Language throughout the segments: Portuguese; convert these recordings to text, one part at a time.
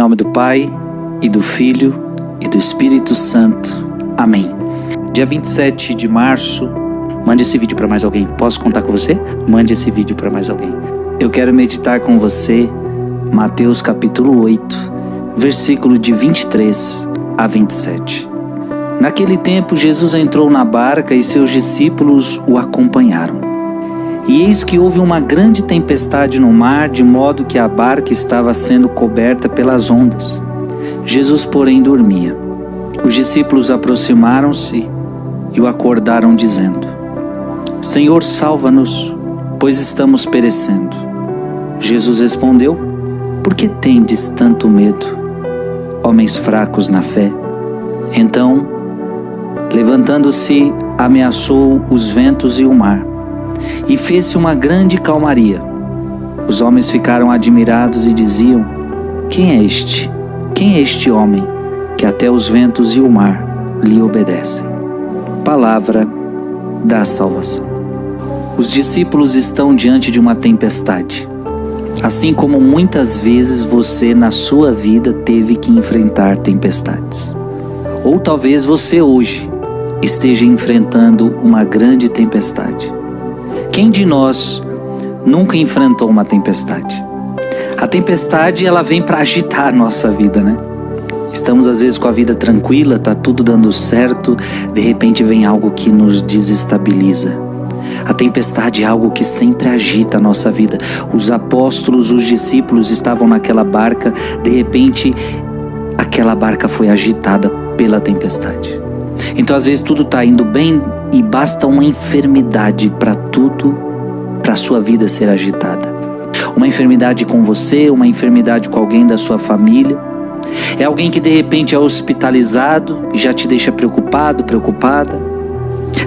nome do Pai, e do Filho, e do Espírito Santo. Amém. Dia 27 de março, mande esse vídeo para mais alguém. Posso contar com você? Mande esse vídeo para mais alguém. Eu quero meditar com você Mateus capítulo 8, versículo de 23 a 27. Naquele tempo, Jesus entrou na barca e seus discípulos o acompanharam. E eis que houve uma grande tempestade no mar, de modo que a barca estava sendo coberta pelas ondas. Jesus, porém, dormia. Os discípulos aproximaram-se e o acordaram, dizendo: Senhor, salva-nos, pois estamos perecendo. Jesus respondeu: Por que tendes tanto medo, homens fracos na fé? Então, levantando-se, ameaçou os ventos e o mar, e fez-se uma grande calmaria. Os homens ficaram admirados e diziam: Quem é este? Quem é este homem que até os ventos e o mar lhe obedecem? Palavra da salvação. Os discípulos estão diante de uma tempestade, assim como muitas vezes você na sua vida teve que enfrentar tempestades. Ou talvez você hoje esteja enfrentando uma grande tempestade. Quem de nós nunca enfrentou uma tempestade? A tempestade, ela vem para agitar a nossa vida, né? Estamos às vezes com a vida tranquila, tá tudo dando certo, de repente vem algo que nos desestabiliza. A tempestade é algo que sempre agita a nossa vida. Os apóstolos, os discípulos estavam naquela barca, de repente aquela barca foi agitada pela tempestade. Então às vezes tudo está indo bem e basta uma enfermidade para a sua vida ser agitada. Uma enfermidade com você, uma enfermidade com alguém da sua família. É alguém que de repente é hospitalizado e já te deixa preocupado, preocupada.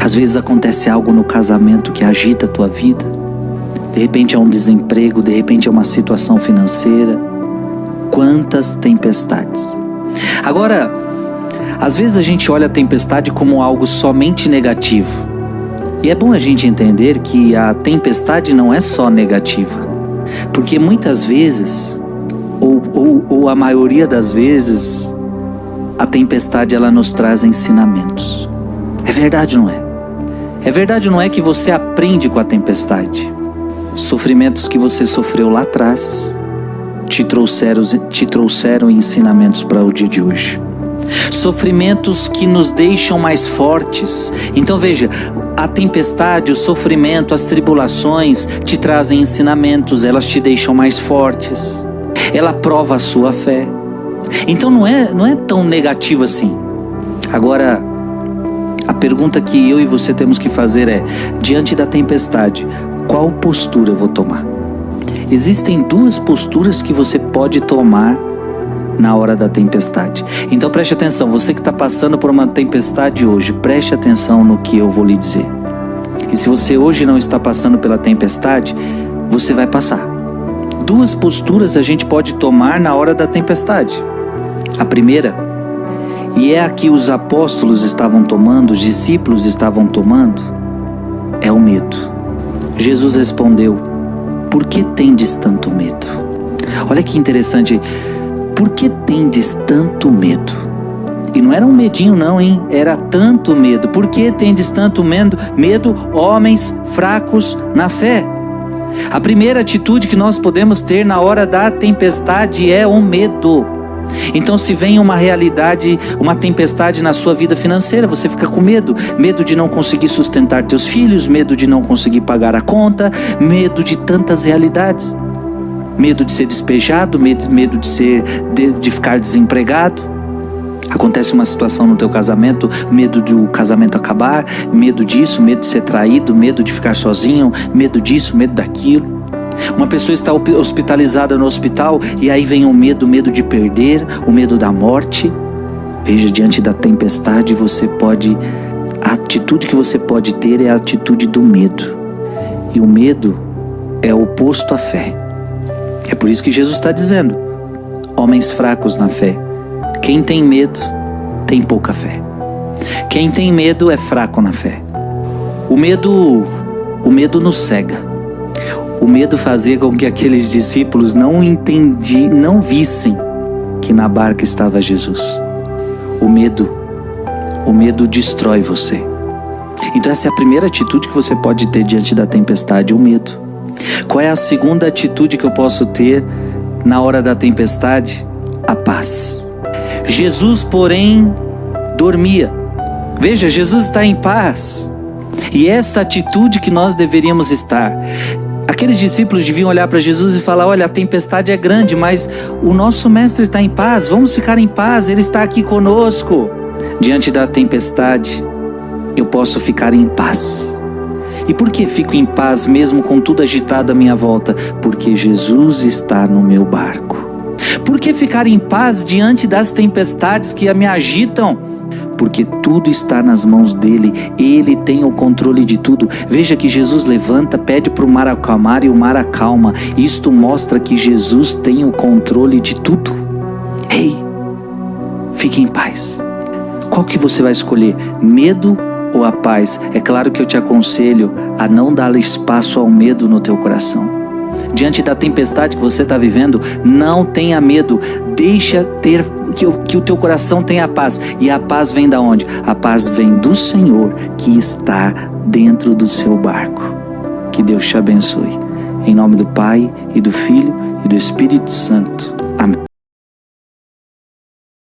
Às vezes acontece algo no casamento que agita a tua vida. De repente é um desemprego, de repente é uma situação financeira. Quantas tempestades! Agora, às vezes a gente olha a tempestade como algo somente negativo. E é bom a gente entender que a tempestade não é só negativa. Porque muitas vezes, ou a maioria das vezes, a tempestade ela nos traz ensinamentos. É verdade, não é? É verdade, não é, que você aprende com a tempestade. Sofrimentos que você sofreu lá atrás te trouxeram ensinamentos para o dia de hoje. Sofrimentos que nos deixam mais fortes. Então veja, a tempestade, o sofrimento, as tribulações te trazem ensinamentos, elas te deixam mais fortes. Ela prova a sua fé. Então não é tão negativo assim. Agora, a pergunta que eu e você temos que fazer é: diante da tempestade, qual postura eu vou tomar? Existem duas posturas que você pode tomar na hora da tempestade. Então preste atenção, você que está passando por uma tempestade hoje, preste atenção no que eu vou lhe dizer. E se você hoje não está passando pela tempestade, você vai passar. Duas posturas a gente pode tomar na hora da tempestade. A primeira, e é a que os apóstolos estavam tomando, os discípulos estavam tomando, é o medo. Jesus respondeu: Por que tendes tanto medo? Olha que interessante. Por que tendes tanto medo? E não era um medinho não, hein? Era tanto medo. Por que tendes tanto medo? Medo, homens fracos na fé. A primeira atitude que nós podemos ter na hora da tempestade é o medo. Então se vem uma realidade, uma tempestade na sua vida financeira, você fica com medo. Medo de não conseguir sustentar teus filhos, medo de não conseguir pagar a conta, medo de tantas realidades. Medo de ser despejado, medo de ficar desempregado. Acontece uma situação no teu casamento, medo de o casamento acabar, medo disso, medo de ser traído, medo de ficar sozinho, medo disso, medo daquilo. Uma pessoa está hospitalizada no hospital e aí vem o medo de perder, o medo da morte. Veja, diante da tempestade a atitude que você pode ter é a atitude do medo. E o medo é oposto à fé. É por isso que Jesus está dizendo: homens fracos na fé. Quem tem medo tem pouca fé. Quem tem medo é fraco na fé. O medo nos cega. O medo fazia com que aqueles discípulos não vissem que na barca estava Jesus. O medo destrói você. Então essa é a primeira atitude que você pode ter diante da tempestade, o medo. Qual é a segunda atitude que eu posso ter na hora da tempestade? A paz. Jesus, porém, dormia. Veja, Jesus está em paz. E esta atitude que nós deveríamos estar. Aqueles discípulos deviam olhar para Jesus e falar: olha, a tempestade é grande, mas o nosso mestre está em paz, vamos ficar em paz, ele está aqui conosco. Diante da tempestade, eu posso ficar em paz. E por que fico em paz mesmo com tudo agitado à minha volta? Porque Jesus está no meu barco. Por que ficar em paz diante das tempestades que me agitam? Porque tudo está nas mãos dele, ele tem o controle de tudo. Veja que Jesus levanta, pede para o mar acalmar e o mar acalma. Isto mostra que Jesus tem o controle de tudo. Ei, fique em paz. Qual que você vai escolher? Medo ou a paz? É claro que eu te aconselho a não dar espaço ao medo no teu coração. Diante da tempestade que você está vivendo, não tenha medo. Deixa ter que o teu coração tenha paz. E a paz vem da onde? A paz vem do Senhor que está dentro do seu barco. Que Deus te abençoe. Em nome do Pai, e do Filho, e do Espírito Santo.